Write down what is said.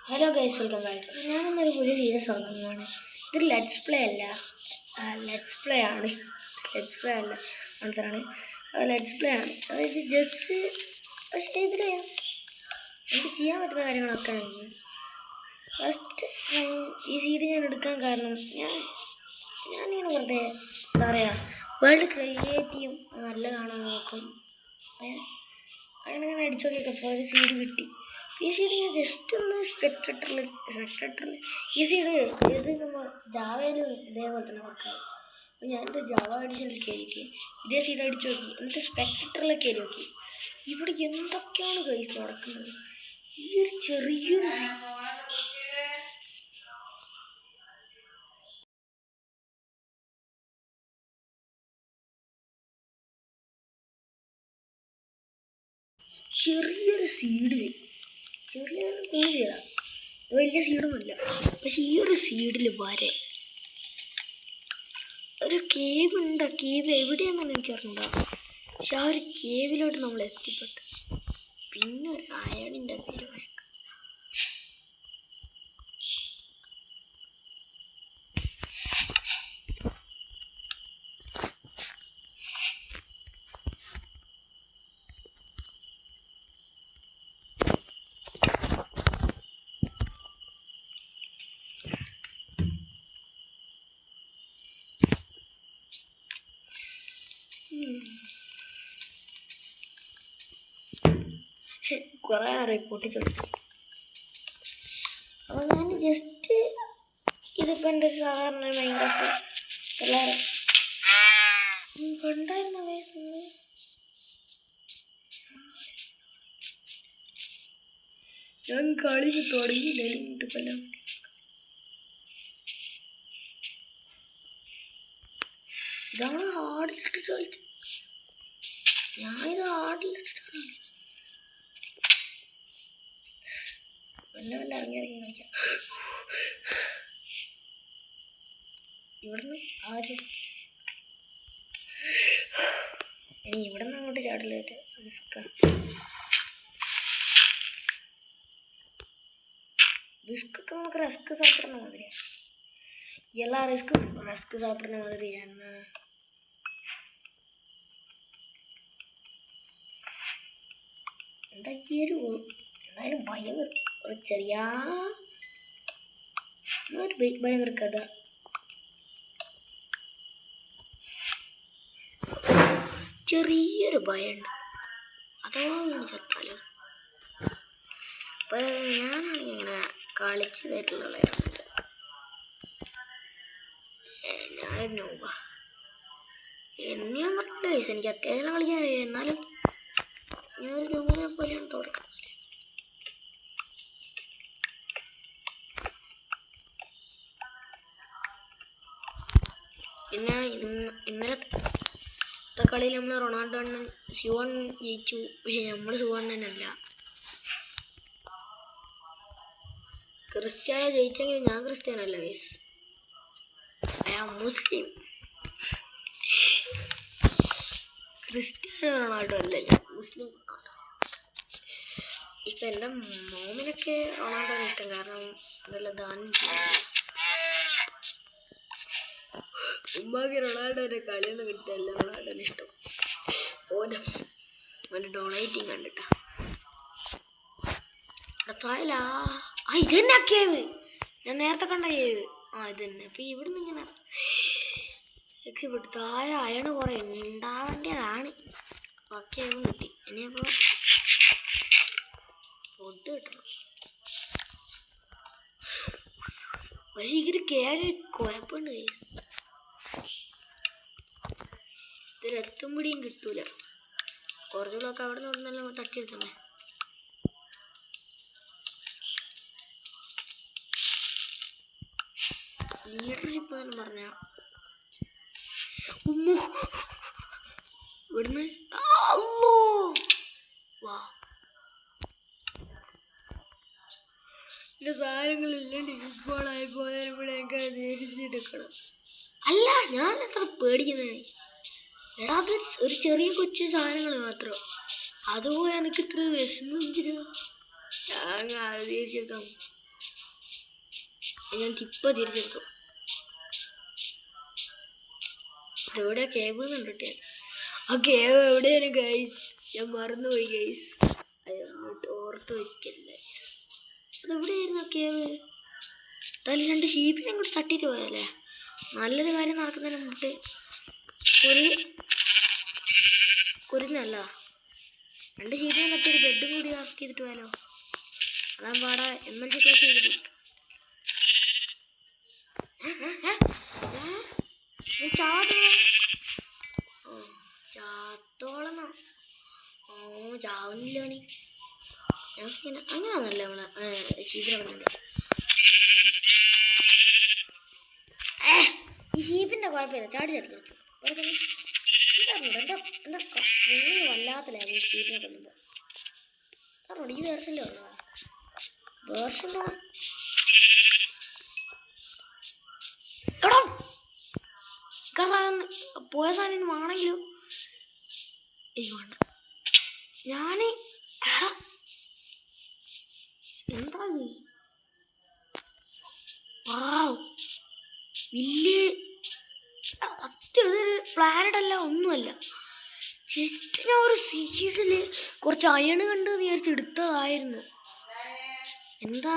Hello guys, welcome back. ഞാനിന്നൊരു പുതിയ series തുടങ്ങുന്നതാണ്. ഇതൊരു ലെറ്റ്സ് പ്ലേ അല്ല, ലെറ്റ്സ് പ്ലേ ആണ്. ലെറ്റ്സ് പ്ലേ അല്ല, അങ്ങനത്താണ്. ലെറ്റ്സ് പ്ലേ ആണ്. അതായത് ജസ്റ്റ് പക്ഷേ ഇതിൽ നമുക്ക് ചെയ്യാൻ പറ്റുന്ന കാര്യങ്ങളൊക്കെ ഞാൻ ചെയ്യും. ഫസ്റ്റ് ഈ സീരീസ് ഞാൻ എടുക്കാൻ കാരണം ഞാനിങ്ങനെ വെറുതെ എന്താ പറയുക, വേൾഡ് ക്രിയേറ്റീവ് നല്ലതാണോ നോക്കും. അങ്ങനെ അടിച്ചു നോക്കിയപ്പോൾ ഒരു സീഡ് കിട്ടി. ഈ സീഡ് ഞാൻ ജസ്റ്റ് ഒന്ന് സ്പെക്ടറിൽ ഈ സീഡ് ഏത് നമ്മൾ ജാവയിലും ഇതേപോലെ തന്നെ വർക്കാവും. അപ്പോൾ ഞാനിത് ജാവ എഡിഷനിൽ കയറിയിട്ട് ഇതേ സീഡ് അടിച്ചു നോക്കി, എന്നിട്ട് സ്പെക്ടറിൽ കയറി നോക്കി. ഇവിടെ എന്തൊക്കെയാണ് ഗൈസ് നടക്കുന്നത്. ഈ ഒരു ചെറിയൊരു സീഡിൽ ചെറിയൊരു കുഞ്ഞു സീഡാണ്, വലിയ സീഡൊന്നുമില്ല. പക്ഷെ ഈ ഒരു സീഡിൽ വരെ ഒരു കേവ് ഉണ്ട്. കേവ് എവിടെയാണെന്നാണ് എനിക്കറിഞ്ഞൂടാ. പക്ഷെ ആ ഒരു കേവിലോട്ട് നമ്മൾ എത്തിപ്പെട്ടു. പിന്നെ ഒരു അയണിൻ്റെ പേര് വഴക്കം. കുറേ റിപ്പോർട്ട് ചോദിച്ചു. അപ്പോൾ ഞാൻ ജസ്റ്റ് ഇതിപ്പോൾ എൻ്റെ ഒരു സാധാരണ മൈൻക്രാഫ്റ്റ് എല്ലാവരും കണ്ടായിരുന്ന വയസ്സ്. ഞാൻ കളി തുടങ്ങിയില്ല കൊല്ലം. ഇതാണ് ഹാർഡിലിട്ട് കളിച്ചത്. ഞാനിത് ഹാർഡിലിട്ടിട്ടാണ് വല്ല ഇറങ്ങി കളിക്കാം. ഇവിടുന്ന് ആരും ഇനി ഇവിടുന്ന് അങ്ങോട്ട് ചാടലായിട്ട് റിസ്ക്കൊക്കെ നമുക്ക് റസ്ക് സാപ്പിടുന്ന മാതിരിയാണ്. എല്ലാ റിസ്ക്കും റസ്ക് സാപ്പിടുന്ന മാതിരിയാണ്. എന്താ ഈ ഒരു എന്തായാലും ഭയം ഒരു ചെറിയ ഭയം കഥ. ചെറിയൊരു ഭയമുണ്ട്, അഥവാ ഇങ്ങനെ ചത്താലോ. അപ്പോൾ ഞാനാണെങ്കിൽ ഇങ്ങനെ കളിച്ചതായിട്ടുള്ള ഞാൻ നോവ എന്നെയാൻ പറഞ്ഞിട്ട് വയസ്സ് എനിക്ക് അത്യാവശ്യം കളിക്കാൻ അറിയാം. എന്നാലും ഞാനൊരു നോവിനെ പോലെയാണ് തുടക്കം. പിന്നെ ഇന്നലത്തെ കളിയിൽ നമ്മൾ റൊണാൾഡോ അണ്ണൻ സുവൺ ജയിച്ചു. പക്ഷെ നമ്മൾ സുവണ്ണനല്ല, ക്രിസ്ത്യാനോ ജയിച്ചെങ്കിൽ ഞാൻ ക്രിസ്ത്യാനല്ല guys, I am Muslim. Cristiano Ronaldo അല്ല, ഞാൻ മുസ്ലിം റൊണാൾഡോ. ഇപ്പം എൻ്റെ മോമിനൊക്കെ റൊണാൾഡോനെ ഇഷ്ടം, കാരണം അതെല്ലാം ദാനം ചെയ്യുന്നു. ഉമ്മാക്ക് റൊണാൾഡോൻ്റെ കളിയൊന്നും കിട്ടില്ല, റൊണാൾഡോനെ ഇഷ്ടം. ഓൻ്റെ ഡൊണേറ്റിങ് കണ്ടിട്ടാ. താഴെ ഇത് തന്നെ കേവ്, ഞാൻ നേരത്തെ കണ്ട കേവ്. ഇത് തന്നെ. അപ്പം ഇവിടുന്ന് ഇങ്ങനെ രക്ഷപ്പെട്ടു. താഴെ അയണ് കുറേ ഉണ്ടാവേണ്ടതാണ്. അപ്പം കേവും കിട്ടി. ഇനിയപ്പോൾ ഫുഡ് കിട്ടണം. പക്ഷെ ഇതൊരു കേവ് കുഴപ്പമുണ്ട് ഗൈസ്, ഇതിലെത്തുമ്പോഴേയും കിട്ടൂല. കുറച്ചുകൂടെയൊക്കെ അവിടെ നിന്നെല്ലാം തട്ടിയെടുത്തണേ. ലീഡർഷിപ്പ് എന്ന് പറഞ്ഞാൽ ഇവിടുന്ന് വാ എൻ്റെ സാധനങ്ങളില്ലാണ്ട് യൂസ്ഫോളായി പോയാൽ ഇവിടെ എനിക്ക് നേരിച്ചെടുക്കണം. അല്ല, ഞാൻ എത്ര പേടിക്കുന്നത്. എടാ, അത് ഒരു ചെറിയ കൊച്ചു സാധനങ്ങൾ മാത്രം, അതുപോലെ എനിക്ക് ഇത്ര വിഷമം. ഞാൻ അത് തിരിച്ചെടുക്കാം. ഞാൻ ഇപ്പം തിരിച്ചെടുക്കും. ഇതെവിടെയാ കേവ് കണ്ടിട്ട്? ആ കേവ് എവിടെയാണ് ഗൈസ്? ഞാൻ മറന്നുപോയി ഗൈസ്. അങ്ങോട്ട് ഓർത്ത് വയ്ക്കല്ല. അതെവിടെയായിരുന്നു ആ കേവ്? എന്തായാലും 2 ഷീപ്പിനെ അങ്ങോട്ട് തട്ടിയിട്ട് പോയല്ലേ. നല്ലൊരു കാര്യം നടക്കുന്നതിന് മുമ്പിട്ട് കുരുന്നല്ല 2 ഷീപ്പിനെ തട്ടിയൊരു ബെഡും കൂടി ആക്കി ചെയ്തിട്ട് പോയാലോ? അതാൻ പാടാ MLG ക്ലാസ് ചെയ്തിട്ട് ചാത്തോളന്നോ? ഓ ചാവുന്നില്ലോണി. ഞങ്ങൾക്കിങ്ങനെ അങ്ങനെയാണല്ലേ നമ്മളെ ഷീപ്പിനെ. ഈ ഷീപ്പിൻ്റെ കുഴപ്പമില്ല, ചാടി കളിക്കും. എൻ്റെ ഫോണിന് വല്ലാത്തല്ലേ ഈ ഷീപ്പിനെ കൊല്ലുമ്പോൾ. കാരണം ഈ വേർഷനിൽ വന്നതാ. വേർഷൻ എടാ സാധനം പോയ സാധനം ആണെങ്കിലും വേണ്ട. ഞാൻ എടാ എന്താ വലിയ അത്യൊരു പ്ലാനറ്റ് അല്ല, ഒന്നുമല്ല. ജസ്റ്റ് ഞാൻ ഒരു സീഡിൽ കുറച്ച് അയണ് കണ്ട് വിചാരിച്ചെടുത്തതായിരുന്നു. എന്താ